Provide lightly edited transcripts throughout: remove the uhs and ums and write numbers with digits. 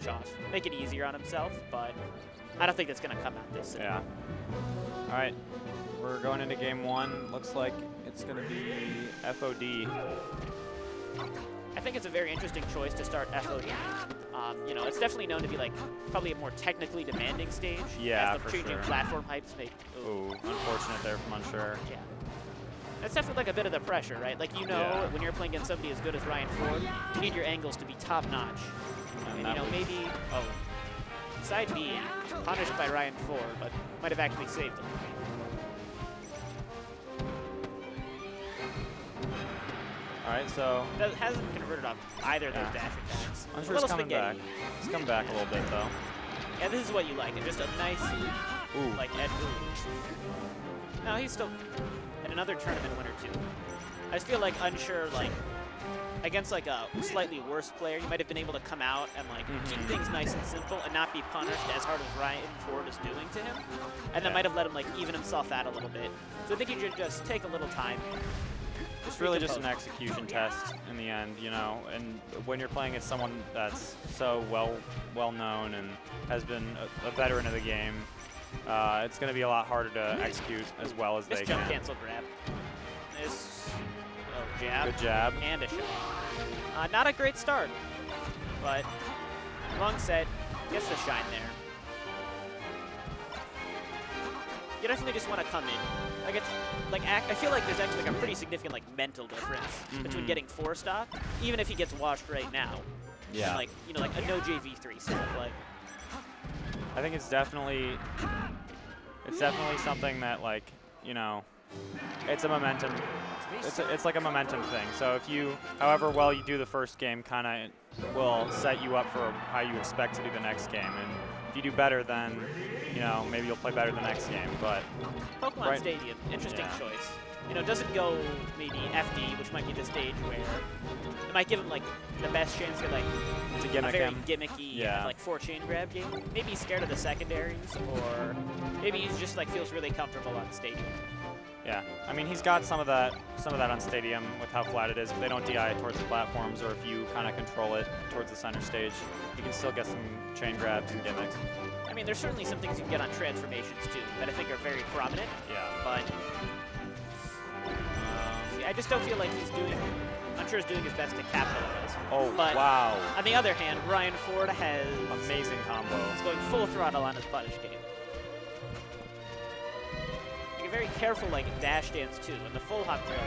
off, make it easier on himself, but I don't think that's going to come out this soon. Yeah. All right, we're going into game 1. Looks like it's going to be FOD. I think it's a very interesting choice to start FOD. You know, it's definitely known to be like probably a more technically demanding stage. Yeah, as the for changing sure. platform hypes make. Ooh, unfortunate there from Unsure. Yeah. That's definitely like a bit of the pressure, right? Like, you know, Yeah. when you're playing against somebody as good as Ryan Ford, you need your angles to be top notch. And you know, maybe, side B, punished by Ryan Ford, but might have actually saved him. All right, so That hasn't converted off either of those dash attacks. Unsure's coming back. He's coming back a little bit, though. Yeah, this is what you like. Just a nice, like, edge. No, he's still in another tournament winner, too. I just feel like Unsure, like, against, like, a slightly worse player, you might have been able to come out and, like, keep things nice and simple and not be punished as hard as Ryan Ford is doing to him. And that might have let him, like, even himself out a little bit. So I think you should just take a little time. It's really just an execution test in the end, you know, and when you're playing against someone that's so well known and has been a veteran of the game, it's going to be a lot harder to execute as well as they can. Jump cancel grab. This jab. Good jab. And a shot. Not a great start, but long set, gets the shine there. You definitely just want to come in. Like, it's like I feel like there's actually like a pretty significant like mental difference between getting 4-stopped, even if he gets washed right now. Yeah. And, like, you know, like a no JV3 setup. Like, I think it's definitely something that, like, you know, it's a momentum. It's like a momentum thing. So if you, however well you do the first game, kind of will set you up for how you expect to do the next game. And if you do better, then, you know, maybe you'll play better the next game. But Pokemon Stadium, interesting choice. You know, doesn't go maybe FD, which might be the stage where it might give him like the best chance to like to gimmick a very him. gimmicky like 4-chain grab game. Maybe he's scared of the secondaries, or maybe he's just like feels really comfortable on Stadium. Yeah, I mean, he's got some of that on Stadium with how flat it is. If they don't DI it towards the platforms, or if you kind of control it towards the center stage, you can still get some chain grabs and gimmicks. I mean, there's certainly some things you can get on transformations too that I think are very prominent. Yeah. But I just don't feel like Unsure's doing his best to capitalize. Oh, but wow. On the other hand, Ryan Ford has amazing combo. He's going full throttle on his punish game. Very careful like dash dance too, and the full hop drill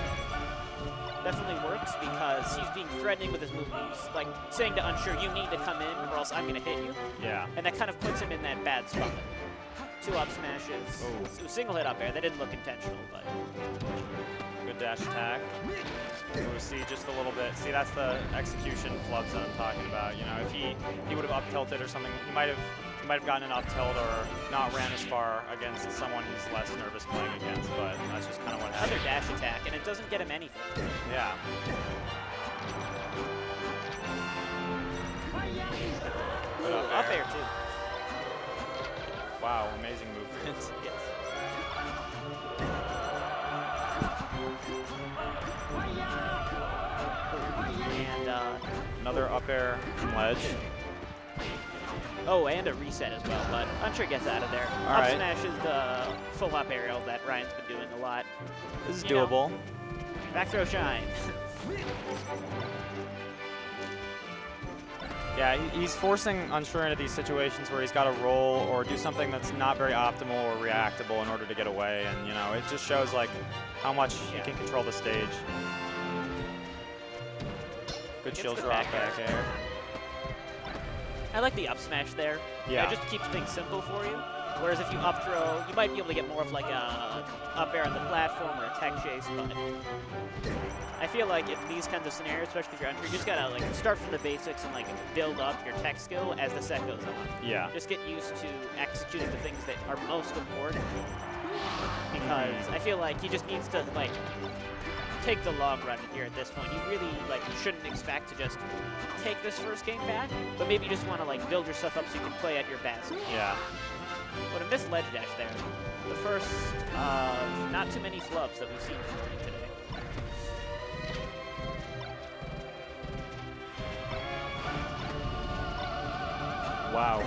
definitely works because he's being threatening with his move. He's like saying to Unsure, you need to come in or else I'm gonna hit you. Yeah. And that kind of puts him in that bad spot. 2 up smashes. Ooh. Single hit up air. That didn't look intentional, but good dash attack. Ooh, see just a little bit. See, that's the execution flubs that I'm talking about. You know, if he would have up tilted or something, he might have gotten an up tilt or not ran as far against someone he's less nervous playing against, but that's just kind of what happens. Another dash attack, and it doesn't get him anything. Yeah. Ooh, up air too. Wow, amazing movement. Yes. And another up air from ledge. Oh, and a reset as well, but Unsure gets out of there. Up smash is the full hop aerial that Ryan's been doing a lot. This is doable. Back throw shine. Yeah, he's forcing Unsure into these situations where he's got to roll or do something that's not very optimal or reactable in order to get away, and, you know, it just shows like how much he can control the stage. Good shield drop back air. I like the up smash there. Yeah. It just keeps things simple for you. Whereas if you up throw, you might be able to get more of like a up air on the platform or a tech chase, but I feel like in these kinds of scenarios, especially if you're Unsure, you just gotta like start from the basics and like build up your tech skill as the set goes on. Yeah. Just get used to executing the things that are most important, because I feel like he just needs to like take the long run here at this point. You really like shouldn't expect to just take this first game back, but maybe you just want to like build yourself up so you can play at your best. Yeah. But a missed ledge dash there. The first of not too many flubs that we've seen from him today. wow.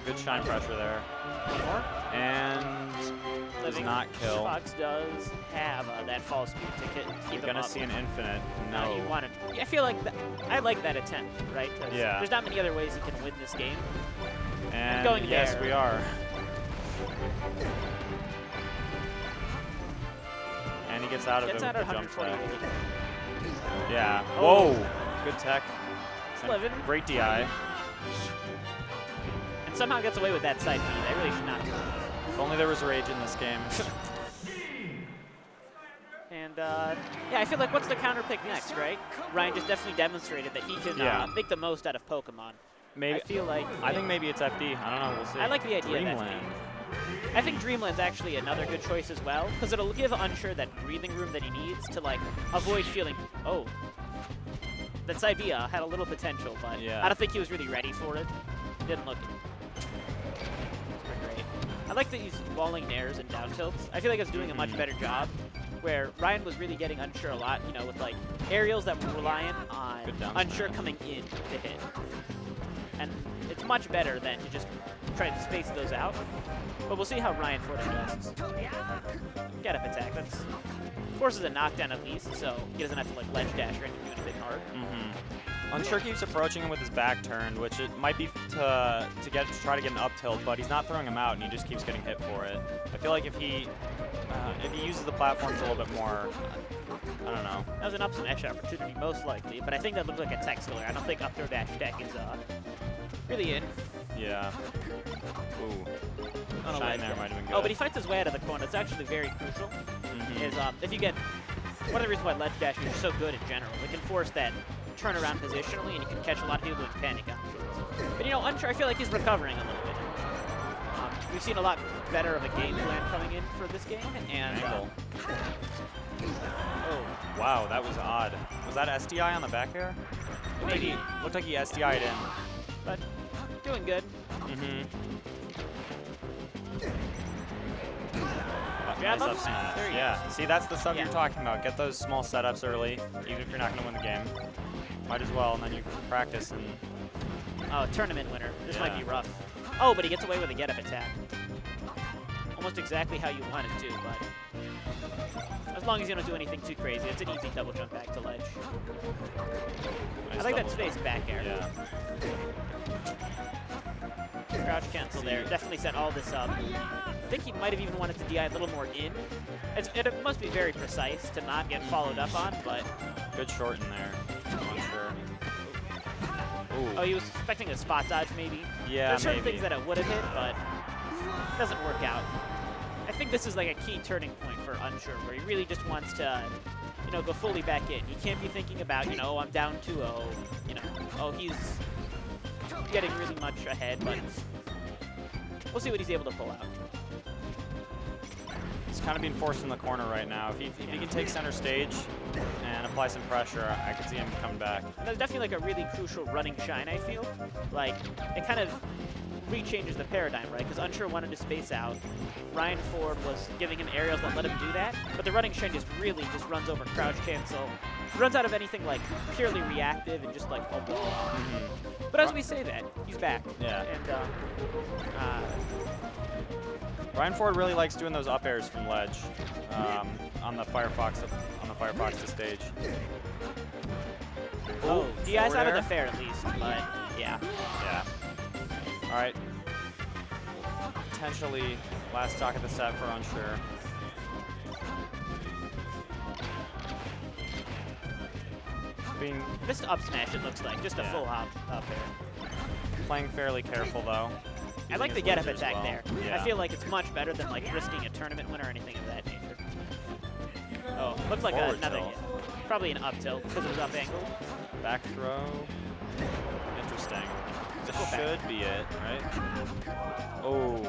Good shine pressure there. One more. And does not kill. Fox does have that fall speed to keep him up. You're gonna see an infinite. No. You want to. I feel like I like that attempt, right? Yeah. There's not many other ways he can win this game. And going yes, there. we are. And he gets out of it with the jump tech. Yeah. Oh. Whoa. Good tech. Living. Great DI. And somehow gets away with that side B. They really should not do that. If only there was rage in this game. And yeah, I feel like what's the counter pick next, right? Ryan just definitely demonstrated that he can make the most out of Pokemon. Maybe. I feel like. I think maybe it's FD. I don't know. We'll see. I like the idea of Dreamland. FD. I think Dreamland's actually another good choice as well, because it'll give Unsure that breathing room that he needs to like avoid feeling. Oh, that side B had a little potential, but yeah. I don't think he was really ready for it. Didn't look. Great. I like that he's walling nairs and down tilts. I feel like it's doing a much better job. Where Ryan was really getting Unsure a lot, you know, with like aerials that were reliant on Unsure coming in to hit. And it's much better than to just try to space those out. But we'll see how Ryan Ford adjusts. Get up attack. That's forces a knockdown at least, so he doesn't have to like ledge dash or anything, do anything hard. Unsure keeps approaching him with his back turned, which it might be to try to get an up tilt, but he's not throwing him out, and he just keeps getting hit for it. I feel like if he uses the platforms a little bit more, I don't know. That was an up smash opportunity, most likely, but I think that looked like a tech skiller. I don't think up throw dash tech is really in. Yeah. Ooh. Shine there might have been good. Oh, but he fights his way out of the corner. It's actually very crucial. Is if you get one of the reasons why ledge dashing is so good in general, it can force that turnaround positionally, and you can catch a lot of people doing panic options. But you know, Unsure, I feel like he's recovering a little bit. We've seen a lot better of a game plan coming in for this game, and oh, wow, that was odd. Was that SDI on the back air? Maybe. Looked like he SDI'd in. But doing good. Nice up smash. Yeah, see, that's the stuff you're talking about. Get those small setups early, even if you're not going to win the game. Might as well, and then you can practice and... Oh, tournament winner. This might be rough. Oh, but he gets away with a get-up attack. Almost exactly how you want it to, but as long as you don't do anything too crazy, it's an easy double jump back to ledge. Nice I like that space back air. Yeah. Crouch cancel there. Definitely set all this up. I think he might have even wanted to DI a little more in. It must be very precise to not get followed up on, but... Good short in there. Unsure. Ooh. Oh, he was expecting a spot dodge, maybe? Yeah, There's certain things that it would have hit, but it doesn't work out. I think this is like a key turning point for Unsure, where he really just wants to, you know, go fully back in. He can't be thinking about, you know, I'm down 2-0, you know, oh, he's getting really much ahead, but we'll see what he's able to pull out. He's kind of being forced in the corner right now. If he can take center stage and apply some pressure, I could see him coming back. And that's definitely like a really crucial running shine, I feel. Like, it kind of rechanges the paradigm, right? Because Unsure wanted to space out. Ryan Ford was giving him aerials that let him do that, but the running shine just really just runs over crouch cancel. Runs out of anything like purely reactive and just like a wall. But as we say that, he's back. Yeah. And Ryan Ford really likes doing those up airs from ledge on the Firefox to stage. oh, DI's out of the fair at least, but yeah. Yeah. All right. Potentially last stock of the set for Unsure. Missed up smash, it looks like. Just a full hop up there. Playing fairly careful, though. I like the get-up attack there. Yeah. I feel like it's much better than like risking a tournament win or anything of that nature. Oh, looked like another, probably an up tilt because it was up angled. Back throw. Interesting. This should be it, right? Oh,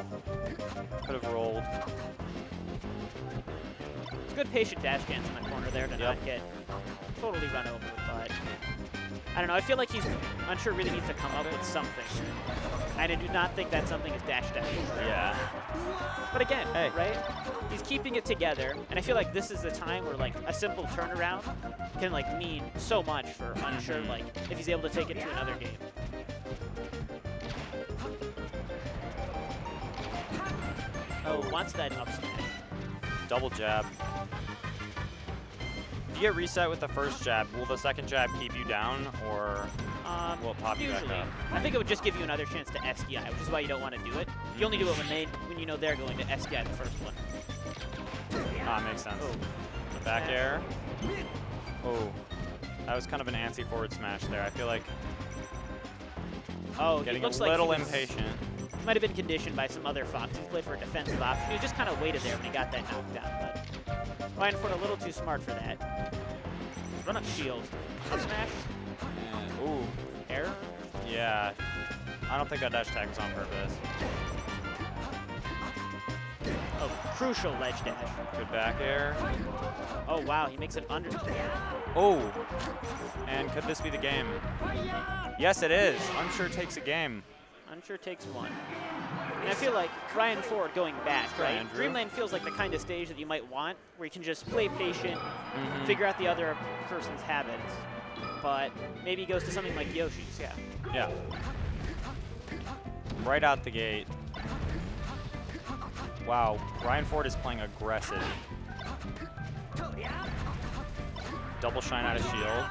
could have rolled. It's a good patient dash dance in the corner there to not get totally run over, but I don't know. I feel like he's Unsure really needs to come up with something. I do not think that something is dash dash. Yeah. But again, right? He's keeping it together, and I feel like this is the time where like a simple turnaround can like mean so much for Unsure. Like if he's able to take it to another game. Oh, wants that up smash. Double jab. If you get reset with the first jab, will the second jab keep you down, or will it pop you back up? I think it would just give you another chance to SDI, which is why you don't want to do it. You only do it when you know they're going to SDI the first one. Ah, makes sense. Oh. The back air. Oh, that was kind of an antsy forward smash there. I feel like getting a little impatient. He might have been conditioned by some other Fox. He played for a defensive option. He just kind of waited there when he got that knockdown, but Ryan Ford a little too smart for that. Run up shield. Up smash. Ooh. Air. Yeah. I don't think that dash tag was on purpose. Oh, crucial ledge dash. Good back air. Oh, wow. He makes it under. Oh. And could this be the game? Yes, it is. Unsure takes a game. Unsure takes one. And I feel like Ryan Ford going back, right? Andrew. Dreamland feels like the kind of stage that you might want, where you can just play patient, figure out the other person's habits, but maybe he goes to something like Yoshi's, yeah. Yeah. Right out the gate. Wow, Ryan Ford is playing aggressive. Double shine out of shield.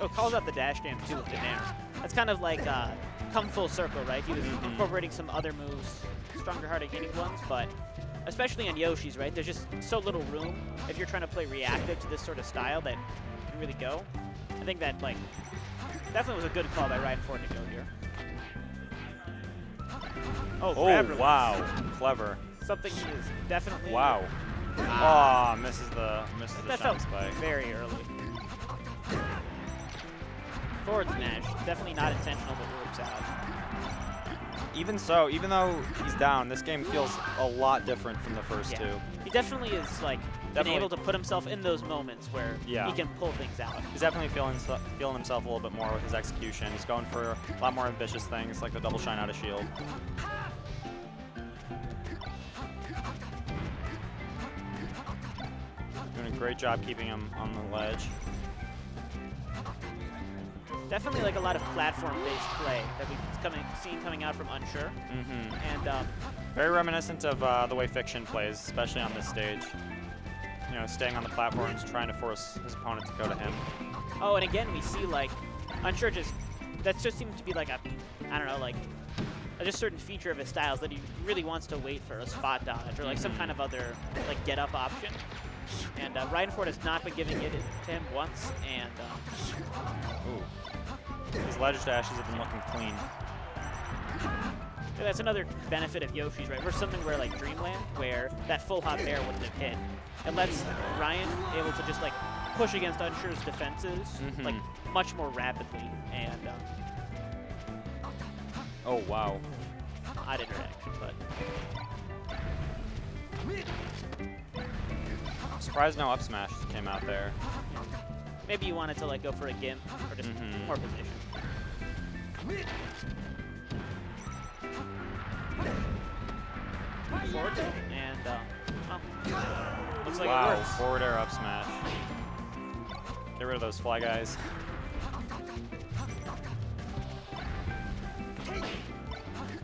Oh, calls out the dash dam too with the nair. That's kind of like come full circle, right? He was incorporating some other moves, stronger, harder hitting ones, but especially on Yoshi's, right? There's just so little room if you're trying to play reactive to this sort of style that you can really go. I think that like definitely was a good call by Ryan Ford to go here. Oh, wow, clever. Something he is definitely. Wow. Ah, misses the that shine felt spike. Very early. Forward smash, definitely not intentional, but works out. Even so, even though he's down, this game feels a lot different from the first two. He definitely is like been able to put himself in those moments where he can pull things out. He's definitely feeling himself a little bit more with his execution. He's going for a lot more ambitious things, like the double shine out of shield. Doing a great job keeping him on the ledge. Definitely like a lot of platform-based play that we've seen coming out from Unsure. And very reminiscent of the way Fiction plays, especially on this stage. You know, staying on the platforms, trying to force his opponent to go to him. Oh, and again, we see like Unsure that just seems to be like a, I don't know, like a just certain feature of his styles that he really wants to wait for a spot dodge or like some kind of other like get-up option. And Ryan Ford has not been giving it to him once, and his ledge dashes have been looking clean. Yeah, that's another benefit of Yoshi's, right? Versus something where like Dreamland, where that full hop air wouldn't have hit. It lets Ryan able to just like push against Unsure's defenses like much more rapidly, and oh wow, odd interaction, but I'm surprised no up smash came out there. Maybe you wanted to like go for a gimp or just more position. Forward and looks like it works. Forward air up smash. Get rid of those fly guys.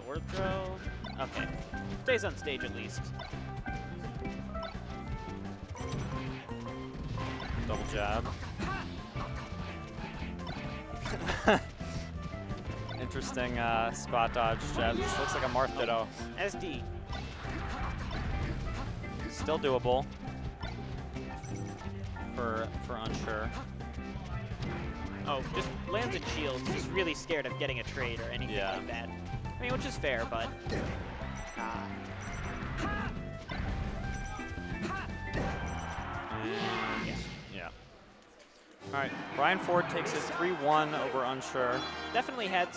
Forward throw. Okay, stays on stage at least. Double jab. Interesting spot dodge jab. This looks like a Marth Ditto. SD. Still doable for Unsure. Oh, just lands in shields. Just really scared of getting a trade or anything like that. I mean, which is fair, but All right, Ryan Ford takes it 3-1 over Unsure. Definitely had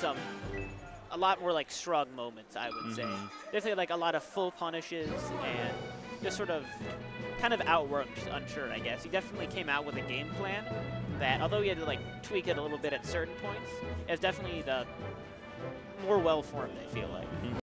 a lot more like shrug moments, I would say. Definitely like a lot of full punishes and just sort of kind of outworked Unsure, I guess. He definitely came out with a game plan that, although he had to like tweak it a little bit at certain points, is definitely the more well-formed, I feel like.